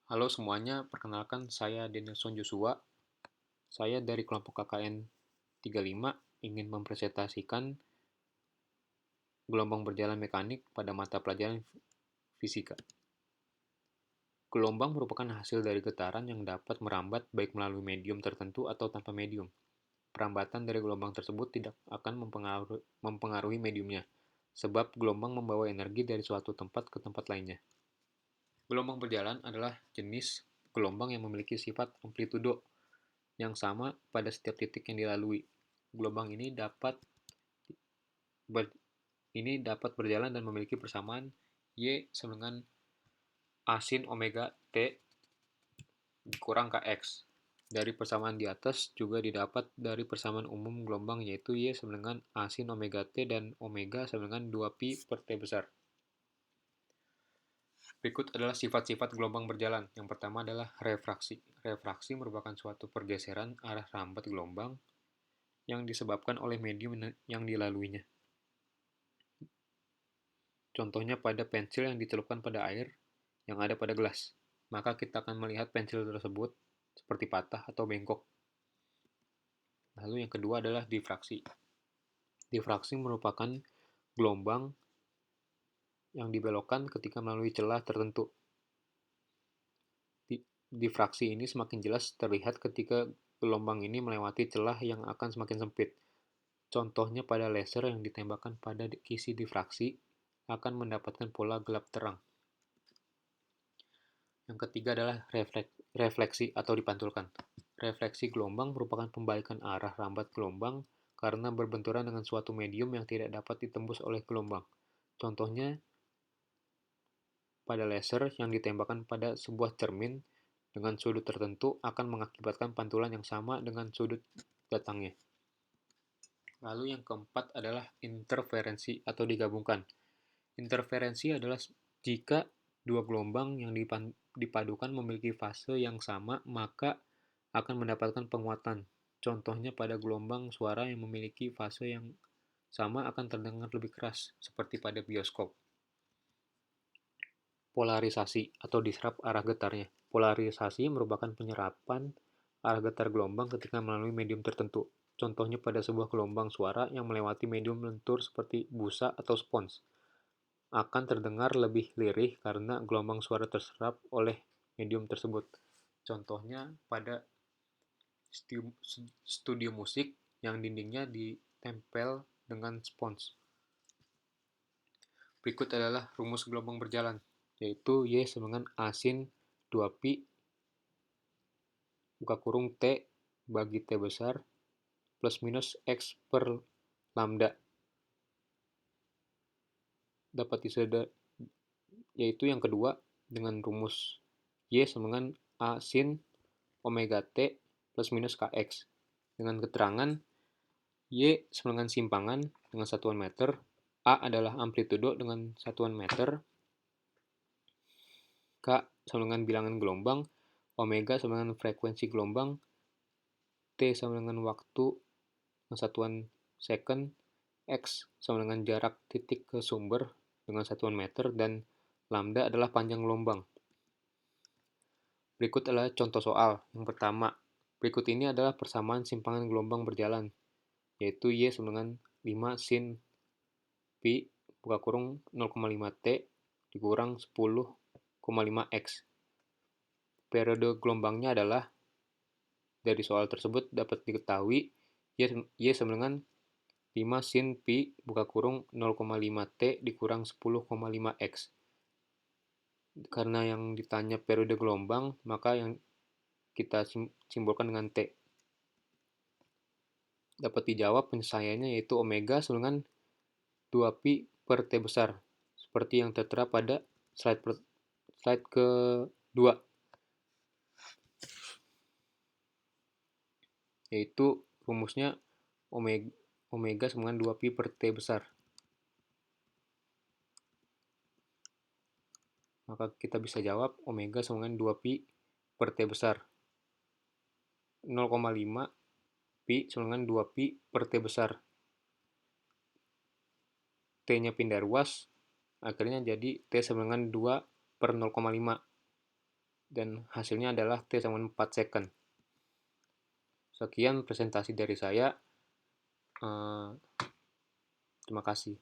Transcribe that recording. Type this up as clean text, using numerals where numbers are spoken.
Halo semuanya, perkenalkan saya Denilson Joshua. Saya dari kelompok KKN 35 ingin mempresentasikan gelombang berjalan mekanik pada mata pelajaran fisika. Gelombang merupakan hasil dari getaran yang dapat merambat baik melalui medium tertentu atau tanpa medium. Perambatan dari gelombang tersebut tidak akan mempengaruhi mediumnya, sebab gelombang membawa energi dari suatu tempat ke tempat lainnya. Gelombang berjalan adalah jenis gelombang yang memiliki sifat amplitudo yang sama pada setiap titik yang dilalui. Gelombang ber, ini dapat berjalan dan memiliki persamaan Y sama dengan A sin omega T dikurang Kx. Dari persamaan di atas juga didapat dari persamaan umum gelombang yaitu Y sama dengan A sin omega T dan omega sama dengan 2pi per T besar. Berikut adalah sifat-sifat gelombang berjalan. Yang pertama adalah refraksi. Refraksi merupakan suatu pergeseran arah rambat gelombang yang disebabkan oleh medium yang dilaluinya. Contohnya pada pensil yang dicelupkan pada air yang ada pada gelas. Maka kita akan melihat pensil tersebut seperti patah atau bengkok. Lalu yang kedua adalah difraksi. Difraksi merupakan gelombang yang dibelokkan ketika melalui celah tertentu. Difraksi ini semakin jelas terlihat ketika gelombang ini melewati celah yang akan semakin sempit. Contohnya pada laser yang ditembakkan pada kisi difraksi akan mendapatkan pola gelap terang. Yang ketiga adalah refleksi atau dipantulkan. Refleksi gelombang merupakan pembalikan arah rambat gelombang karena berbenturan dengan suatu medium yang tidak dapat ditembus oleh gelombang. Contohnya pada laser yang ditembakkan pada sebuah cermin dengan sudut tertentu akan mengakibatkan pantulan yang sama dengan sudut datangnya. Lalu yang keempat adalah interferensi atau digabungkan. Interferensi adalah jika dua gelombang yang dipadukan memiliki fase yang sama, maka akan mendapatkan penguatan. Contohnya pada gelombang suara yang memiliki fase yang sama akan terdengar lebih keras, seperti pada bioskop. Polarisasi atau diserap arah getarnya. Polarisasi merupakan penyerapan arah getar gelombang ketika melalui medium tertentu. Contohnya pada sebuah gelombang suara yang melewati medium lentur seperti busa atau spons akan terdengar lebih lirih karena gelombang suara terserap oleh medium tersebut. Contohnya pada studio musik yang dindingnya ditempel dengan spons. Berikut adalah rumus gelombang berjalan, yaitu Y sama dengan A sin 2pi buka kurung T bagi T besar plus minus X per lambda. Dapat yaitu yang kedua dengan rumus Y sama dengan A sin omega T plus minus Kx. Dengan keterangan Y sama dengan simpangan dengan satuan meter, A adalah amplitudo dengan satuan meter, K sama dengan bilangan gelombang, omega sama dengan frekuensi gelombang, T sama dengan waktu dengan satuan second, X sama dengan jarak titik ke sumber dengan satuan meter, dan lambda adalah panjang gelombang. Berikut adalah contoh soal. Yang pertama, berikut ini adalah persamaan simpangan gelombang berjalan, yaitu Y sama dengan 5 sin pi buka kurung 0,5 T dikurang 10,5 X. Periode gelombangnya adalah, dari soal tersebut dapat diketahui Y sama dengan 5 sin pi buka kurung 0,5 T dikurang 10,5 X. Karena yang ditanya periode gelombang, maka yang kita simbolkan dengan T. Dapat dijawab penyelesaiannya yaitu omega sama dengan 2pi per T besar, seperti yang tertera pada slide kedua, yaitu rumusnya omega sama dengan 2pi per T besar. Maka kita bisa jawab omega sama dengan 2pi per T besar. 0,5 pi sama dengan 2pi per T besar. T-nya pindah ruas, akhirnya jadi T sama dengan 2 per 0,5. dan hasilnya adalah T sama 4 second. Sekian presentasi dari saya. Terima kasih.